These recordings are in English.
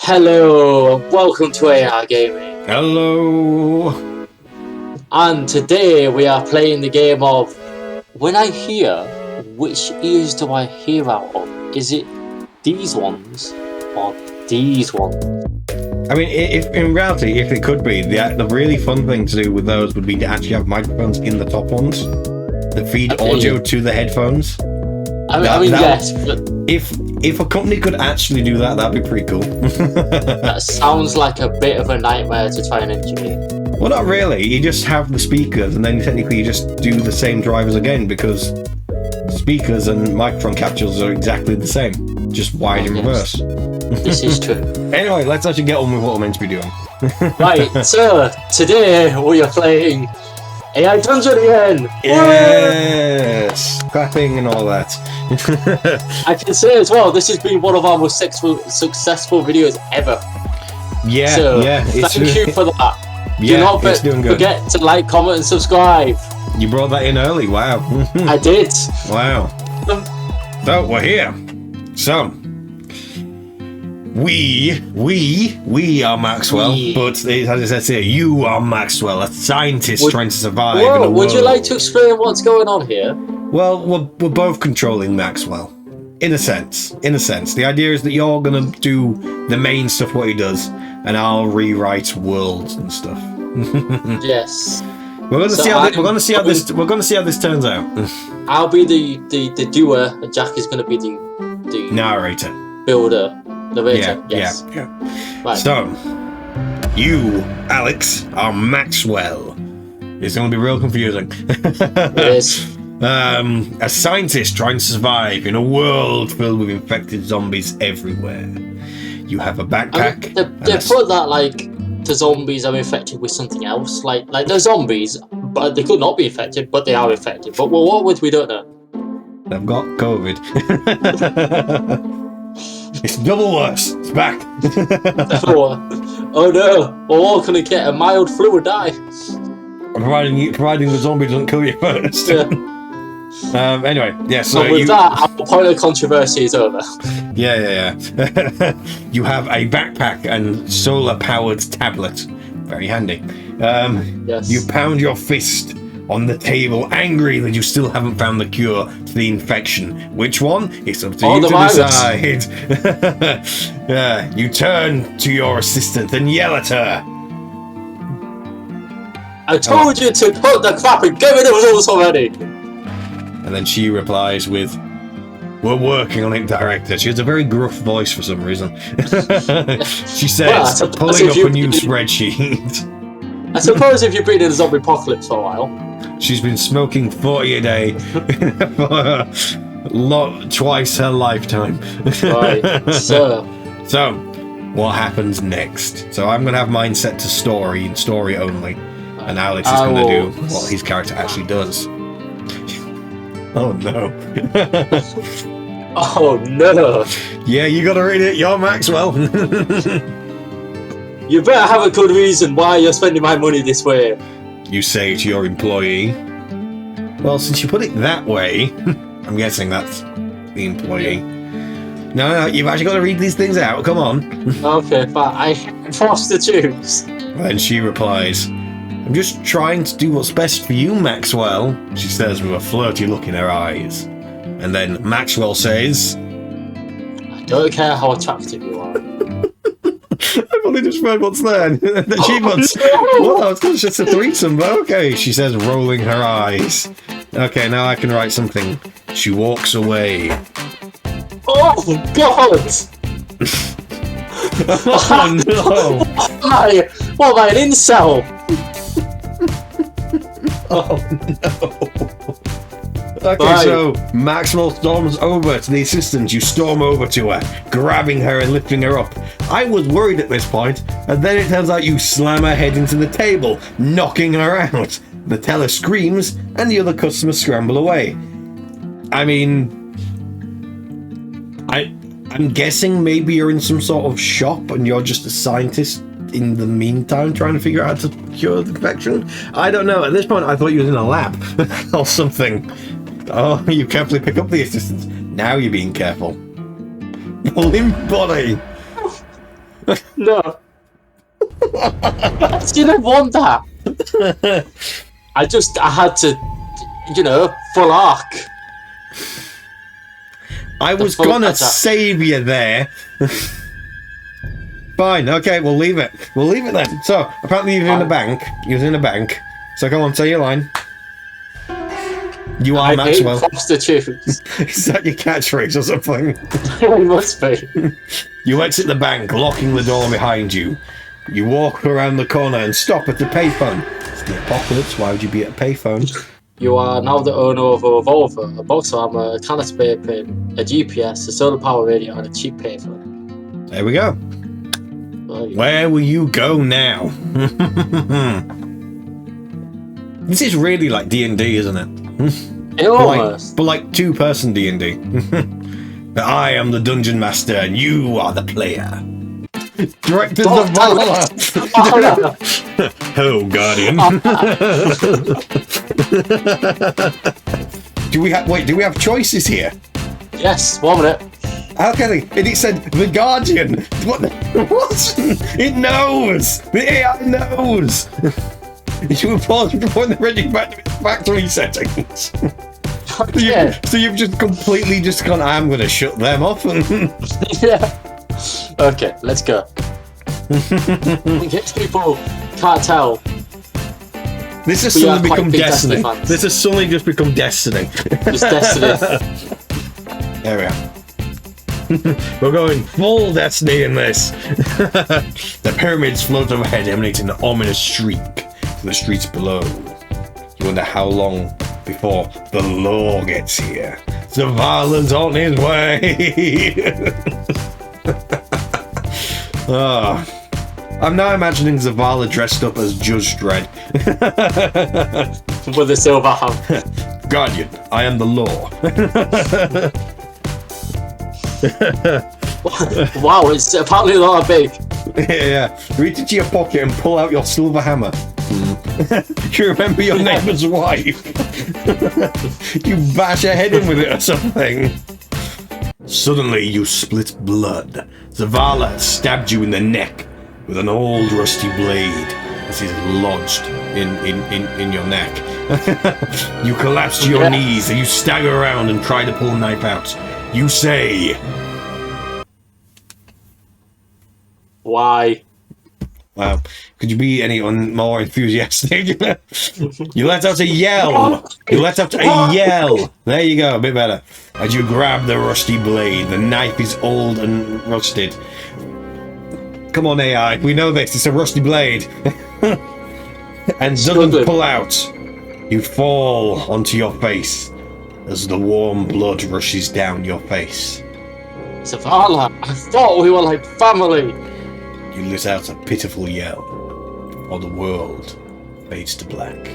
Hello and welcome to AR Gaming. Hello. And today we are playing the game of When I Hear, which ears do I hear out of? Is it these ones or these ones? I mean, if in reality, if it could be, the really fun thing to do with those would be to actually have microphones in the top ones that feed audio to the headphones. Yes, but if a company could actually do that, that'd be pretty cool. that sounds like a bit of a nightmare to try and engineer. Well, not really. You just have the speakers, and then technically you just do the same drivers again, because speakers and microphone capsules are exactly the same, just wired in reverse. This is true. Anyway, let's actually get on with what we're meant to be doing. Right, so today we are playing AI Dungeon again! Yes! Clapping and all that. I can say as well, this has been one of our most successful videos ever. Yeah, So, yeah. thank you for that. Yeah, Do not forget to like, comment, and subscribe. You brought that in early, wow. I did. Wow. So, we're here. So, we are Maxwell, but as it says here, you are Maxwell, a scientist trying to survive in a world. Would you like to explain what's going on here? Well, we're both controlling Maxwell, in a sense. The idea is that you're gonna do the main stuff what he does, and I'll rewrite worlds and stuff. Yes. We're gonna see how this turns out. I'll be the doer, and Jack is gonna be the narrator. Builder. Yeah. Right. So, you, Alex, are Maxwell. It's going to be real confusing. It is. A scientist trying to survive in a world filled with infected zombies everywhere. You have a backpack. They put that like the zombies are infected with something else. Like they're zombies, but they could not be infected, but they are infected. But what would we don't know? They've got COVID. It's double worse. It's back. Oh no! We're all gonna get a mild flu or die. Providing the zombie doesn't kill you first. Yeah. Anyway, yeah. So with that, our point of controversy is over. Yeah. You have a backpack and solar-powered tablet. Very handy. Yes. You pound your fist on the table, angry that you still haven't found the cure to the infection. Which one? It's up to you to decide. You turn to your assistant and yell at her. I told you to put the crap and get rid of those already. And then she replies with, "We're working on it, director." She has a very gruff voice for some reason. She says, pulling up a new spreadsheet. I suppose if you've been in a zombie apocalypse for a while. She's been smoking 40 a day for twice her lifetime. Right, so what happens next? So I'm going to have mine set to story and story only. And Alex is going to do what his character actually does. Oh no. Oh no. Yeah, you got to read it. You're Maxwell. You better have a good reason why you're spending my money this way. You say to your employee. Well, since you put it that way, I'm guessing that's the employee. No, you've actually got to read these things out. Come on. Okay, fine. I'm forced to choose. Then she replies, "I'm just trying to do what's best for you, Maxwell," she says with a flirty look in her eyes. And then Maxwell says, "I don't care how attractive you are." I've only just read what's there. She wants, well, it's just a threesome, but okay, she says, rolling her eyes. Okay, now I can write something. She walks away. Oh, God! Oh, no! What am I, an incel? Oh, no. Okay, so Maxwell storms over to the assistant. You storm over to her, grabbing her and lifting her up. I was worried at this point, and then it turns out you slam her head into the table, knocking her out. The teller screams, and the other customers scramble away. I mean, I'm guessing maybe you're in some sort of shop, and you're just a scientist in the meantime trying to figure out how to cure the infection. I don't know. At this point, I thought you was in a lab or something. Oh, you carefully pick up the assistant. Now you're being careful. Limp body. No. I didn't want that. I had to, full arc. I was gonna save you there. Fine, okay, we'll leave it. We'll leave it then. So, apparently you're in a bank. You're in a bank. So go on, say your line. You are I Maxwell. hate prostitutes. Is that your catchphrase or something? It must be. You exit the bank, locking the door behind you. You walk around the corner and stop at the payphone. It's the apocalypse, why would you be at a payphone? You are now the owner of a revolver, a box armor, a can of spray paint, a GPS, a solar power radio, and a cheap payphone. There we go. Where will you go now? This is really like D&D, isn't it? Almost. But like two-person D&D. I am the dungeon master and you are the player. Directed Zavala. Hello, Guardian. Do we have choices here? Yes, 1 minute. Okay, and it said the Guardian. What? It knows. The AI knows. You were paused before the ready factory settings. Yeah. So you've just completely gone. I'm going to shut them off. Yeah. Okay, let's go. In case people can't tell, this has suddenly become Destiny. Fans. This has suddenly just become Destiny. Just Destiny. There we are. We're going full Destiny in this. The pyramids float overhead, emanating an ominous shriek from the streets below. You wonder how long before the law gets here. Zavala's on his way. I'm now imagining Zavala dressed up as Judge Dredd. With a silver hand. Guardian, I am the law. Wow, it's apparently a lot big. Yeah. Reach into your pocket and pull out your silver hammer. You remember your neighbour's wife? You bash her head in with it or something. Suddenly you split blood. Zavala stabbed you in the neck with an old rusty blade as it lodged in your neck. You collapse to your knees and you stagger around and try to pull the knife out. You say... Why? Wow. Could you be any more enthusiastic? You let out a yell. You let out a yell. There you go, a bit better. As you grab the rusty blade, the knife is old and rusted. Come on, AI. We know this. It's a rusty blade. And doesn't pull out. You fall onto your face as the warm blood rushes down your face. Zavala, I thought we were like family. You let out a pitiful yell, or the world fades to black.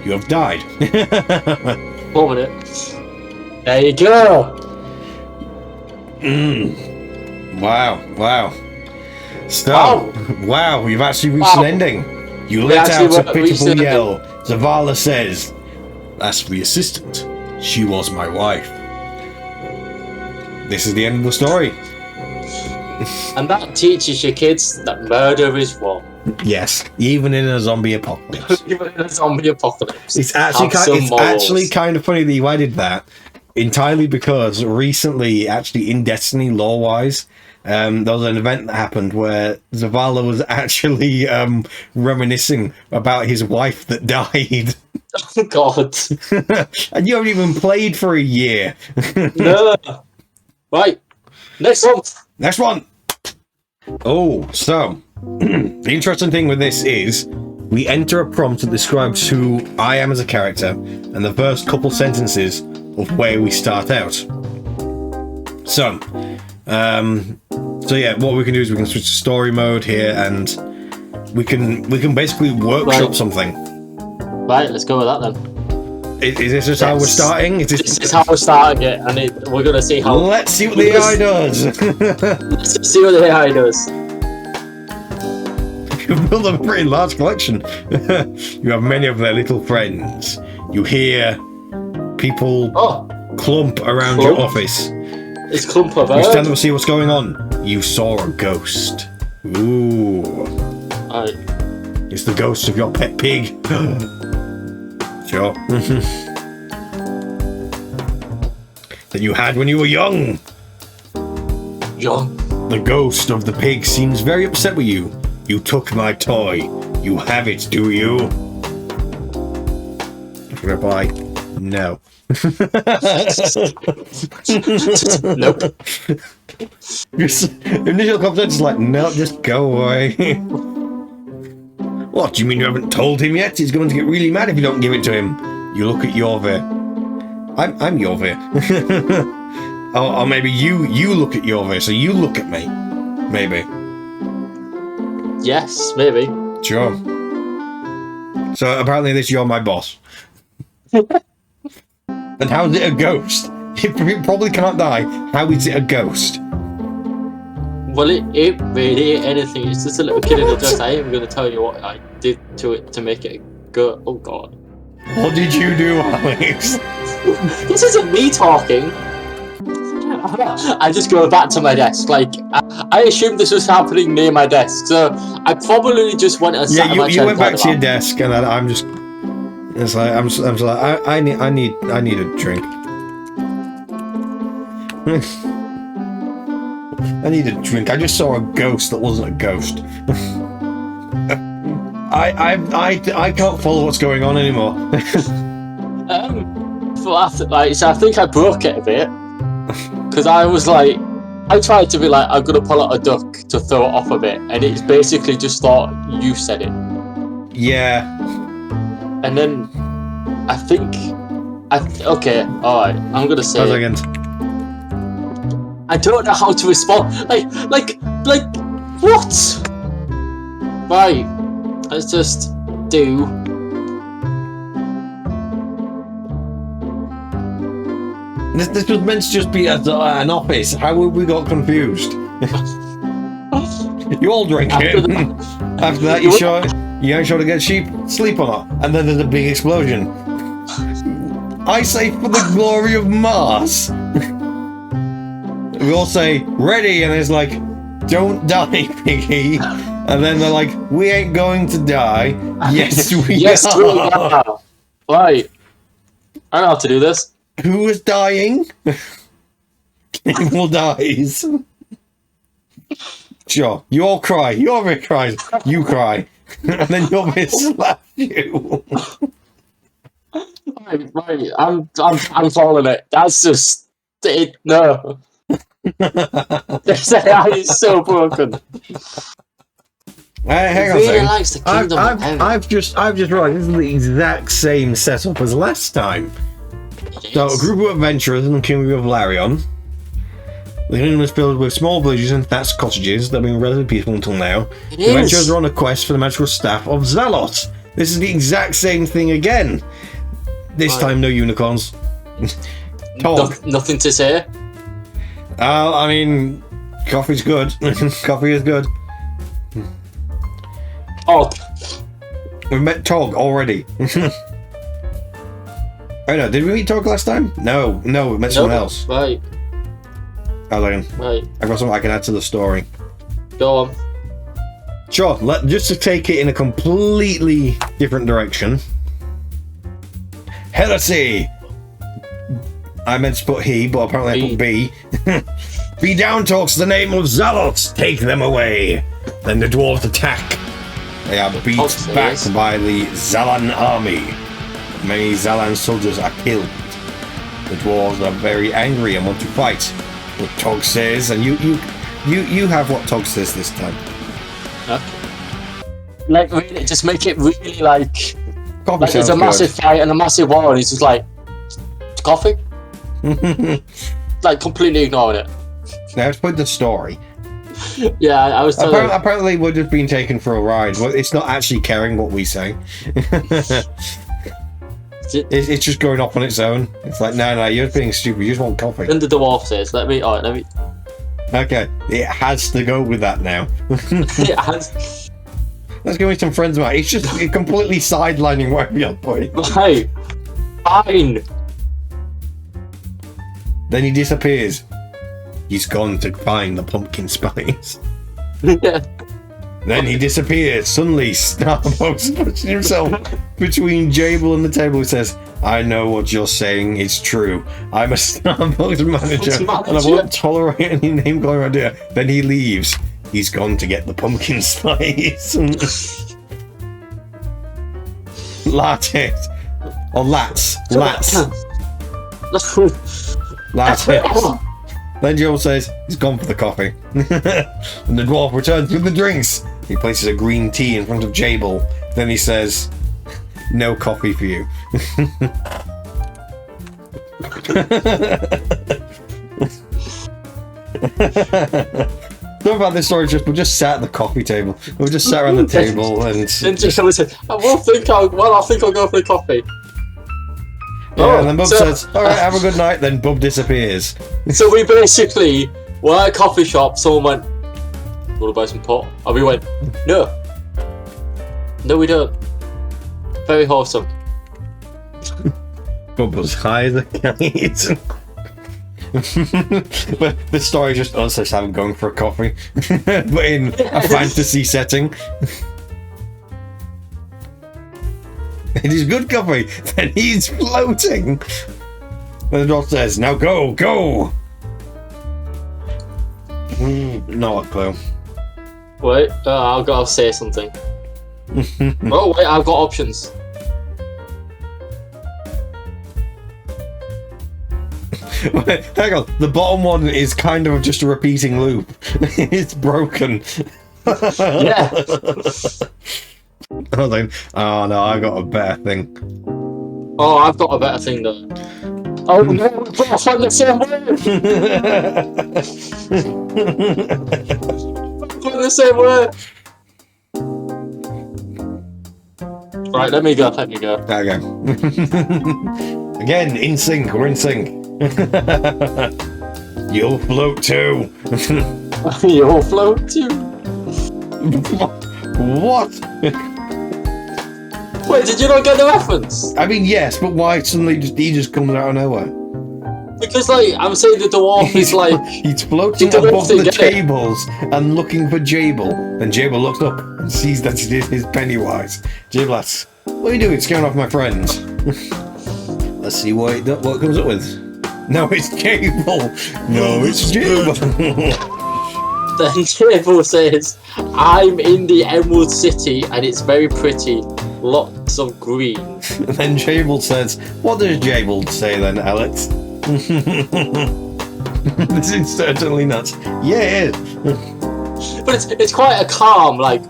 You have died. 1 minute. There you go. Wow. So, wow, you've actually reached an ending. You let out a pitiful yell. Zavala says, as for the assistant, she was my wife. This is the end of the story. And that teaches your kids that murder is wrong. Yes, even in a zombie apocalypse. Even in a zombie apocalypse. It's actually kind of funny that you added that, entirely because recently, actually in Destiny lore-wise, there was an event that happened where Zavala was actually reminiscing about his wife that died. Oh, God. And you haven't even played for a year. No. Right. Next one. Oh, so the interesting thing with this is we enter a prompt that describes who I am as a character and the first couple sentences of where we start out. So yeah, what we can do is we can switch to story mode here and we can basically workshop something. Right, let's go with that then. Is this just how we're starting? This is how we're starting it, and we're going to see how... Let's see what the AI does! Let's see what the AI does. You've built a pretty large collection. You have many of their little friends. You hear people clump around your office. It's a clump of You earth. stand up and see what's going on. You saw a ghost. Ooh. Right. It's the ghost of your pet pig. Sure. That you had when you were young. Young. The ghost of the pig seems very upset with you. You took my toy. You have it, do you? Reply, no. Nope. Initial conversation is like, no, just go away. What, do you mean you haven't told him yet? He's going to get really mad if you don't give it to him. You look at Yorvir. I'm Yorvir. or maybe you look at Yorvir, so you look at me. Maybe. Yes, maybe. Sure. So apparently you're my boss. And how is it a ghost? It probably can't die. How is it a ghost? Well, it really ain't anything. It's just a little kid in a dress. I ain't going to tell you what I did to it to make it go. Oh God. What did you do, Alex? This isn't me talking. I just go back to my desk. Like I assumed this was happening near my desk, so I probably just went and sat in my chair. You went back to your desk, and I'm just. It's like I'm just like I need a drink. I need a drink. I just saw a ghost that wasn't a ghost. I can't follow what's going on anymore. So I think I broke it a bit because I was like, I tried to be like, I'm gonna pull out a duck to throw it off a bit, and it's basically just thought you said it. Yeah. And then I think okay, all right. I'm gonna say. I don't know how to respond. Like, what? Right. Let's just do. This was meant to just be an office. How would we got confused? You all drink it. After that, you ain't sure to get sleep or not. And then there's a big explosion. I say for the glory of Mars. We all say, ready, and it's like, don't die, piggy. And then they're like, we ain't going to die. Yes, we are. Right. I know how to do this. Who is dying? Evil dies. Sure, you all cry. Your cries. You cry. And then your bit slaps you. Right. I'm following it. That's just it. No. This AI is so broken. Hang on a really second. likes the Kingdom of Heaven. I've just realised this is the exact same setup as last time. So a group of adventurers in the Kingdom of Larion. The kingdom is filled with small villages and thatched cottages that have been relatively peaceful until now. The adventurers are on a quest for the magical staff of Zelos. This is the exact same thing again. This time, no unicorns. Nothing to say. I mean, coffee's good. Coffee is good. Oh, We've met Tog already. Oh no, did we meet Tog last time? No, we met someone else. Right. Right. I've got something I can add to the story. Go on. Sure, just to take it in a completely different direction. Heresy! I meant to put he, but apparently I put B. Be down talks the name of Zealots! Take them away! Then the dwarves attack. They are beat back by the Zalan army. Many Zalan soldiers are killed. The dwarves are very angry and want to fight. But Tog says, and you have what Tog says this time. Okay. Like, really, just make it really like Coffee there's a massive fight and a massive war, and he's just like, coffee? Like, completely ignoring it. Now, let's put the story. Yeah, I was telling Apparently, we're just being taken for a ride. Well, it's not actually caring what we say. It's just going off on its own. It's like, no, you're being stupid. You just want coffee. And the dwarf says, let me. Okay, it has to go with that now. It has. Let's go with some friends, mate. It's just completely sidelining whatever you're putting. Right. Fine. Then he disappears. he's gone to find the pumpkin spice. Yeah. Then he disappears. Suddenly, Starbucks puts himself between Jable and the table and says, I know what you're saying is true. I'm a Starbucks manager, and I won't tolerate any name calling around here. Then he leaves. He's gone to get the pumpkin spice. Latte. Or lats. Latte. Then Joel says he's gone for the coffee. And the dwarf returns with the drinks. He places a green tea in front of Jable. Then he says, no coffee for you. Something about this story is we're just sat at the coffee table. We just sat around the table and... Then Jable said, I think I'll go for the coffee. Yeah, and then Bub says, alright, have a good night. Then Bub disappears. So we basically were at a coffee shop, someone went, want to buy some pot? And we went, no. No, we don't. Very wholesome. Bub was high as a kite. But the story just us just having going for a coffee. But in a fantasy setting. It is good coffee. Then he's floating. And the dwarf says, now go. Not a clue. Wait, I'll say something. Oh wait, I've got options. Hang on, the bottom one is kind of just a repeating loop. It's broken. Yeah. I was like, oh no, I got a better thing. Oh, I've got a better thing though. Oh no, we're both on the same word! We're on the same word! Right, let me go. Okay. Again, in sync, we're in sync. You'll float too. You'll float too. What? Wait, did you not get the reference? I mean, yes, but why suddenly he just comes out of nowhere? Because, like, I'm saying the dwarf is like... He's floating above the tables and looking for Jable. Then Jable looks up and sees that it is Pennywise. Jable asks, what are you doing scaring off my friends? Let's see what comes up with. No, it's Jable. No, it's Jable. Then Jable says, I'm in the Emerald City and it's very pretty. Lots of green. And then Jable says, what does Jable say then, Alex? This is certainly nuts. Yeah, it is. But it's quite a calm, like,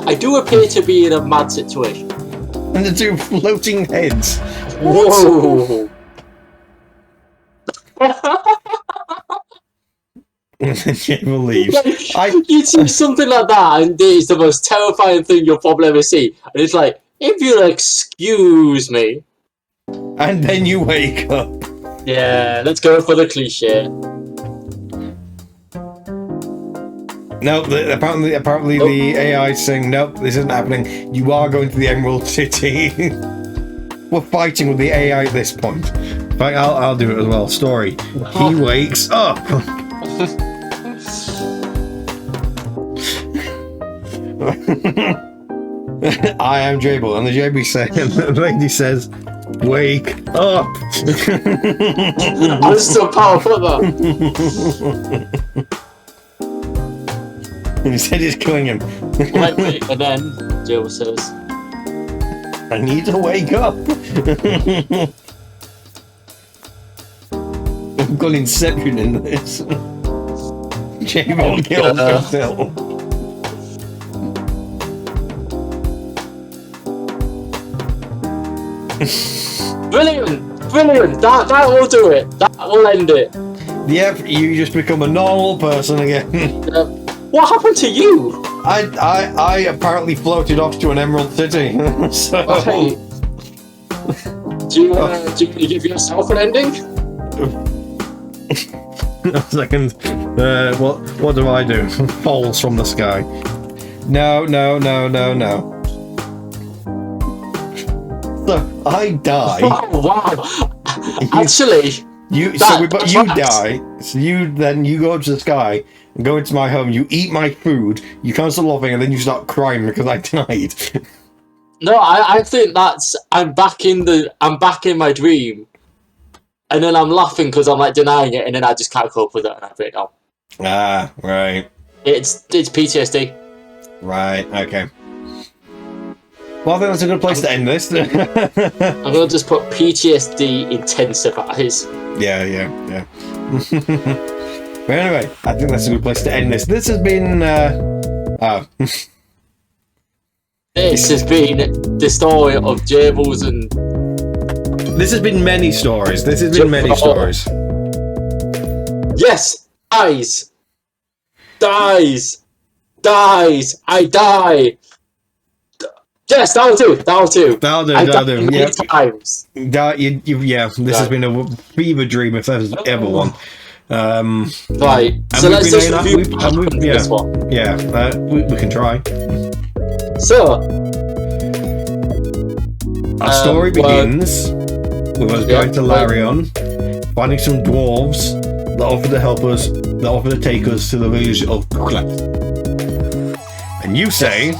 I do appear to be in a mad situation. And the two floating heads. Whoa! And then Jable leaves. You'd see something like that, and it's the most terrifying thing you'll probably ever see. And it's like, if you'll excuse me. And then you wake up. Yeah, let's go for the cliche. No, apparently the AI is saying, nope, this isn't happening. You are going to the Emerald City. We're fighting with the AI at this point. In fact, I'll do it as well. Story. He wakes up. I am Jable, and the lady says, wake up. I'm still powerful though. And he said he's killing him. Wait, and then Jable says, I need to wake up. I've got Inception in this. Jable kills himself. Brilliant! That will do it. That will end it. Yep, you just become a normal person again. What happened to you? I apparently floated off to an Emerald City. So... Okay. Do you give yourself an ending? A second. What do I do? Falls from the sky. No. So I die. Oh, wow. Actually, You die. So you go up to the sky and go into my home. You eat my food. You can't stop laughing, and then you start crying because I died. No, I think that's I'm back in my dream, and then I'm laughing because I'm like denying it, and then I just can't cope with it and I break down. Ah, right. It's PTSD. Right. Okay. Well, I think that's a good place to end this. I'm gonna just put PTSD intensifies. Yeah. But anyway, I think that's a good place to end this. This has been. This has been the story of Jables and. This has been many stories. Yes, dies. I die. Yes, that'll do. That'll do. Many times. This has been a fever dream if there's ever one. Right. So let's just review this one. Yeah, we can try. So, our story begins with us going to Larion, finding some dwarves that offer to take us to the village of Kuklat. And you say,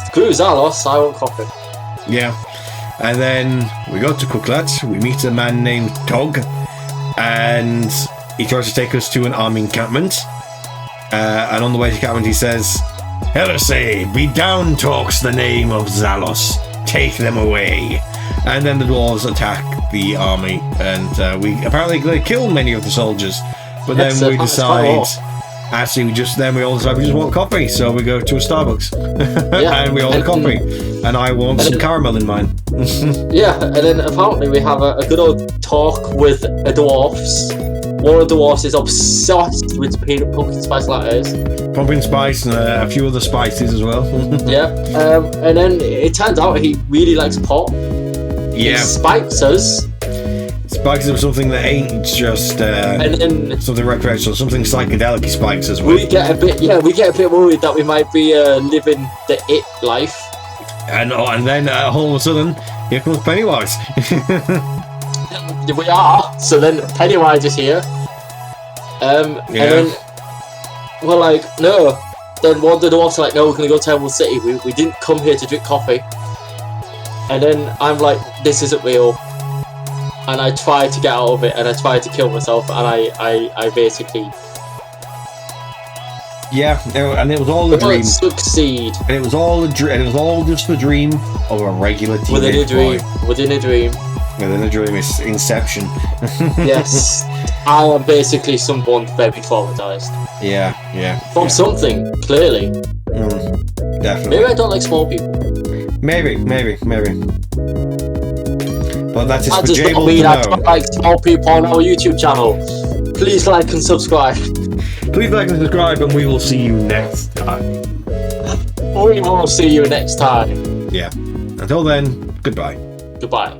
screw Zalos, I want coffee. Yeah. And then we go to Kuklat, we meet a man named Tog, and he tries to take us to an army encampment. And on the way to encampment he says, Heresy, be down talks the name of Zalos. Take them away. And then the dwarves attack the army, and they kill many of the soldiers. But then we decide, we all decide we just want coffee, so we go to a Starbucks. And we order coffee. And I want some caramel in mine. Yeah, and then apparently we have a good old talk with the dwarfs. One of the dwarfs is obsessed with pumpkin spice lattes. Pumpkin spice and a few other spices as well. Yeah, and then it turns out he really likes pot. Yeah. He spikes us. Spikes of something that ain't just and then something recreational, something psychedelic. He spikes as well. We get a bit worried that we might be living the it life. And then all of a sudden, here comes Pennywise. We are. So then Pennywise is here. And then we're like, no. Then one of the dwarfs are like, no, we're gonna go to Emerald City. We didn't come here to drink coffee. And then I'm like, this isn't real. And I tried to get out of it, and I tried to kill myself, and I basically. Yeah, and it was all a dream. Succeed. And it was all just the dream of a regular teenage Within a dream. Within a dream, it's Inception. Yes, I am basically someone very traumatized. Yeah. From something, clearly. Definitely. Maybe I don't like small people. Maybe. But that is for does not mean I don't like small people on our YouTube channel. Please like and subscribe. Please like and subscribe, and we will see you next time. We will see you next time. Yeah. Until then, goodbye. Goodbye.